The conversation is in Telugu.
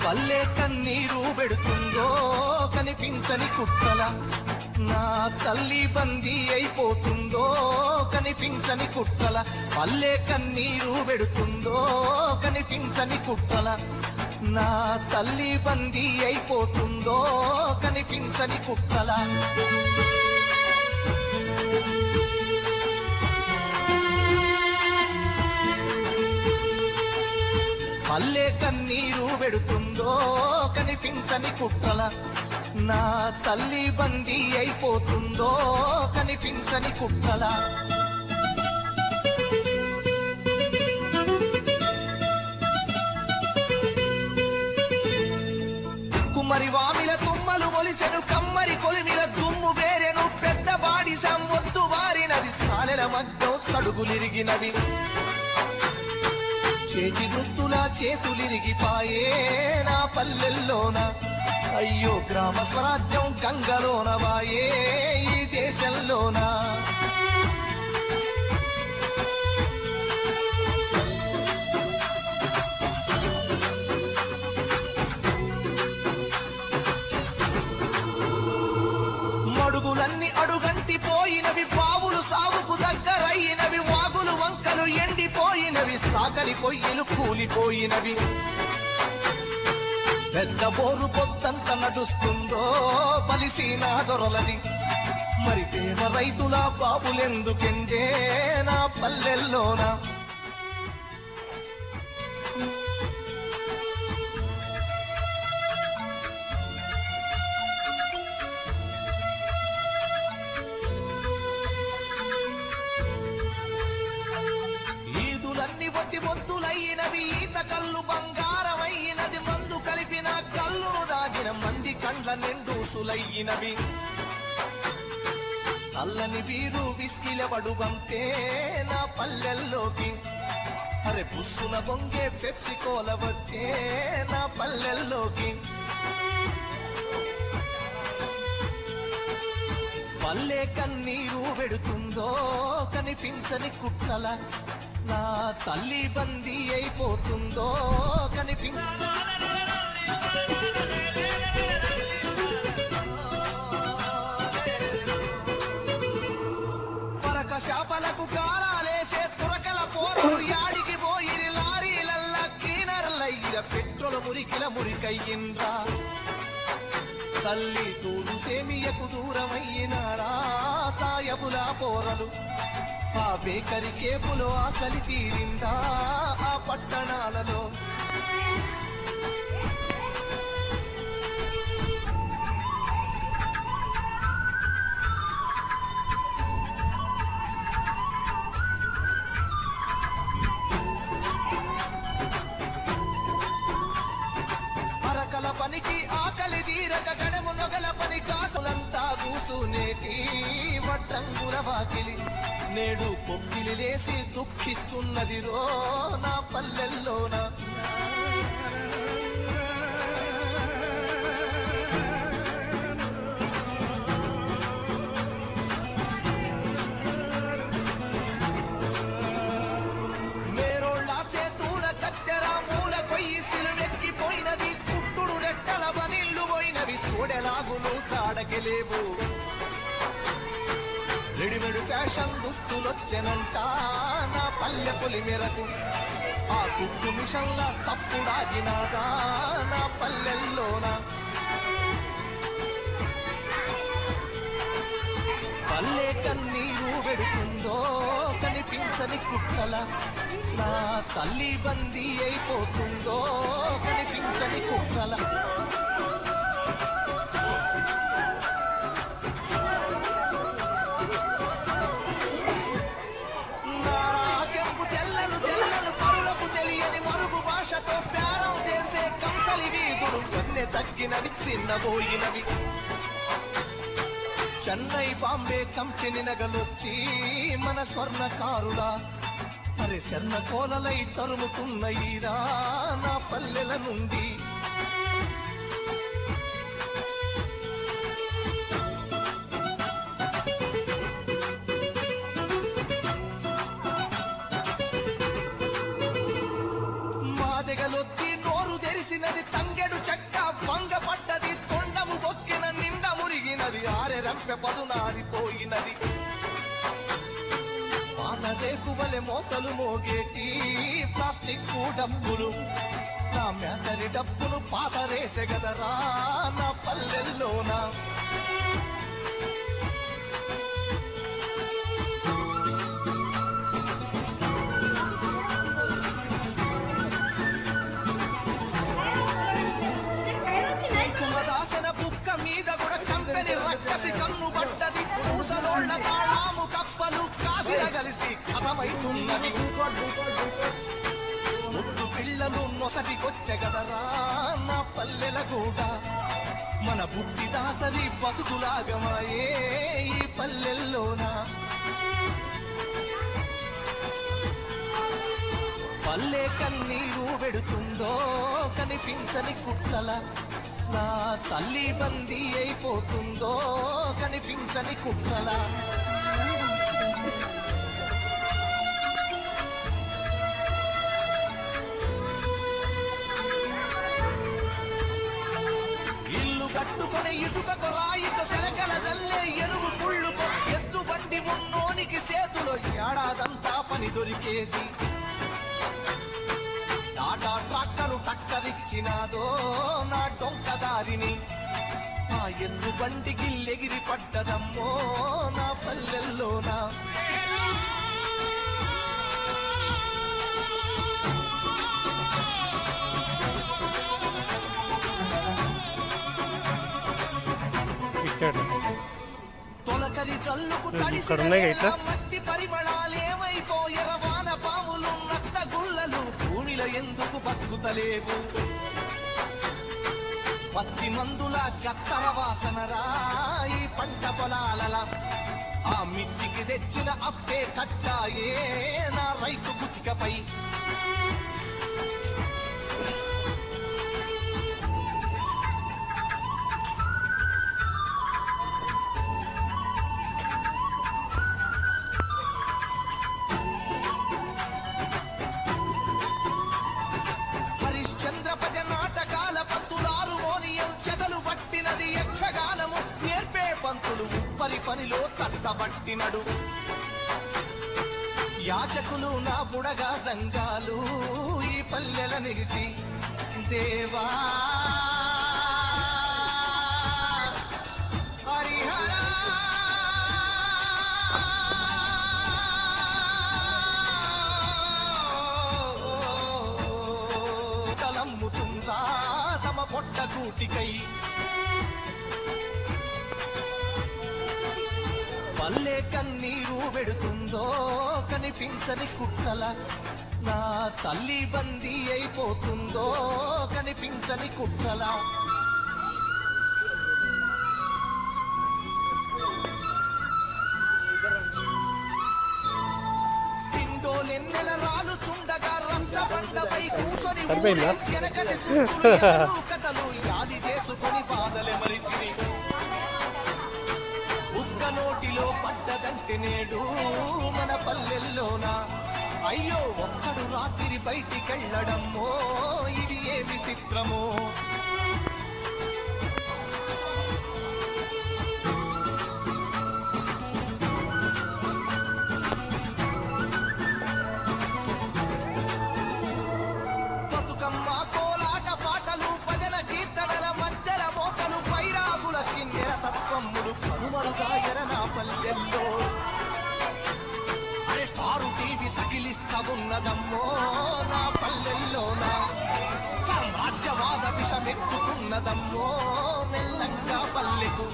పల్లె కన్నీరు పెడుతుందో కనిపించని కుట్టల, నా తల్లి బందీ అయిపోతుందో కనిపించని కుట్టల. పల్లె కన్నీరు పెడుతుందో కనిపించని కుట్టల, నా తల్లి బందీ అయిపోతుందో కనిపించని కుట్టల. పల్లె కన్నీరు పెడుతుందో కనిపించని కుట్టల, నా తల్లి బందీ అయిపోతుందో కనిపించని కుట్టల. కుమ్మరి వామిల తుమ్మలు మొలిసెను, కమ్మరి కొలిమిల దుమ్ము వేరెను, పెద్ద బాడి సంవొత్తు వారినది, సాలెల మధ్య సడుగులిరిగినవి, చేతి దుస్తుల చేతులిరిగిపాయే నా పల్లెల్లోన. అయ్యో గ్రామ స్వరాజ్యం గంగలోన వాయే ఈ దేశంలోన. మడుగులన్నీ అడుగంటి పోయినవి, పావులు సాగుకు దగ్గరయినవి, వాగులు వంకలు ఎండిపోయినవి, సాకలి పొయ్యిలు కూలిపోయినవి. పెద్ద బోరు పొత్తంత నడుస్తుందో బలిసీనా దొరలది, మరి పేద రైతుల బాబులెందుకెంజే నా పల్లెల్లోన. ఈదులన్నీ వట్టి మొద్దులయ్యినవి, ఈత కళ్ళు బంగారమయ్యినది, మందు కలిపిన కళ్ళును దాగిన మంది కండ్ల నిండూసులయ్యినవి. చల్లని వీరు విసికిలబడు బంతే నా పల్లెల్లోకి, అరే పుస్సున బొంగే పెప్సికోల వచ్చే నా పల్లెల్లోకి. పల్లె కన్నీరు పెడుతుందో కనిపించని కుట్టల, నా తల్లి బందీ అయిపోతుందో కనిపించ. పరక శాపలకు కారాలేసే తురకల పోరు యాడికి పోయిరి, లారీలల్ల క్లీనర్లయ్య పెట్రోల్ మురికిల మురికయ్యిండ్రా. తల్లి తోడు సేమియకు దూరమయ్యినారా సాయబులా పోరలు, ఆ బేకరి కేపులో ఆకలి తీరిందా ఆ పట్టణాలలో. అరకల పనికి ఆకలి తీరక గడము నొగల పని కాకులంతా కూసునేటి వడ్రంగుల వాకిలి, నేడు పొక్కిలి లేసి దుఃఖిస్తున్నది రో నా పల్లెల్లోన. మేరోళ్ళ చేతూడ కచ్చర మూల కొయ్యి సిలువెక్కిపోయినది, కుట్టుడు రెట్టల బనిళ్ళు పోయినవి, చూడెలాగును తాడకెలేవు. రెడిమెడు ఫ్యాషన్ దుస్తులొచ్చెనంట నా పల్లె పొలి మెరకు, ఆ కుట్టు మిషన్ల తప్పుడాగినాదా నా పల్లెల్లోన. పల్లె కన్నీరు పెడుతుందో కనిపించని కుట్టల, నా తల్లి బందీ అయిపోతుందో కనిపించని కుట్టల. తగ్గినవి చిన్నబోయినవి, చెన్నై బాంబే కంపెనీ నగలొచ్చి మన స్వర్ణకారులా, అరే చెన్న కోలలై తరుముతున్నయిరా నా పల్లెల నుండి. మాదెగలొచ్చి నోరు తెరిసి మురిసినది తంగెడు చెక్క వంగపడ్డది తొండము దొక్కిన నిండ మురిగినది ఆరెరంపె పదునారిపోయినది పాత రేకువలె మోతలు మోగేటి ప్లాస్టిక్ డబ్బులు నా మేతరి డబ్బులు పాత రేసెగదరా నా పల్లెల్లోనా రక్కసి కన్ను పడ్డది పూసలోళ్ల తాళాము కప్పలు కాసిల కలిసి కథమైతున్నది ముద్దు పిల్లలు నొసటికొచ్చెగదరా నా పల్లెల కూడా మన బుద్ధి దాసరి బతుకులాగమాయే ఈ పల్లెల్లోనా పల్లె కన్నీరు వెడుతుందో కనిపించని కుట్లల నా తల్లి బందీ అయిపోతుందో కనిపించని కుట్రల ఇల్లు కట్టుకొని ఇటుకకు రాయితో తెలకల జల్లే ఎరువు కుళ్ళుకో ఎత్తు బండి ఉన్నోనికి చేతులో ఏడాదంతా పని దొరికేది టాటా ట్రాక్టరు టక్కరిచ్చినాదో నా డొంకదారిని ఆ ఎద్దు బండికి ఎగిరి పడ్డదమ్మో నా పల్లెల్లోనా తొలకరి కల్లుకు మట్టి పరిమళాలేమైపోయర వాన పాములు నక్క గుల్లలు భూమిలో ఎందుకు బతుకుతలేవు పత్తి మందుల గత్తర వాసనరా ఈ పంట పొలాల ఆ మిర్చికి తెచ్చిన అప్పే కచ్చాయే నా రైతు గుతికపై పనిలో తట్టబట్టినడు యాచకులు నా బుడగా సంఘాలు ఈ పల్లెల నిలిచి దేవా హరిహర తలమ్ముతుందా తమ పొట్ట కూటికై పల్లె కన్నీరు వెడుతుందో కనిపించని కుట్రల నా తల్లి బందీ అయిపోతుందో కనిపించని కుట్రల పిండోలెన్నెల రాలుతుండగా రంగ బండపై కూర్చొని వెనకటి కథలు యాది చేసుకొని బాధలే మరిచిని నోటిలో పడ్డదంటే నేడు మన పల్లెల్లోనా అయ్యో ఒక్కడు రాత్రి బయటికెళ్ళడమ్మో ఇది ఏమి చిత్రమో బతుకమ్మ కోలాట పాటలు భజన కీర్తనల మధ్యల మోతలు పైరాగుల కిన్నెర తత్వమ్ములు కనుమరుగాయర నా పల్లెల్లో అరే స్టారు టీవీ తగిలిస్తా ఉన్నదమ్మో నా పల్లెల్లోనా సామ్రాజ్యవాద విషమెత్తుతున్నదమ్మో మెల్లంగా పల్లెకు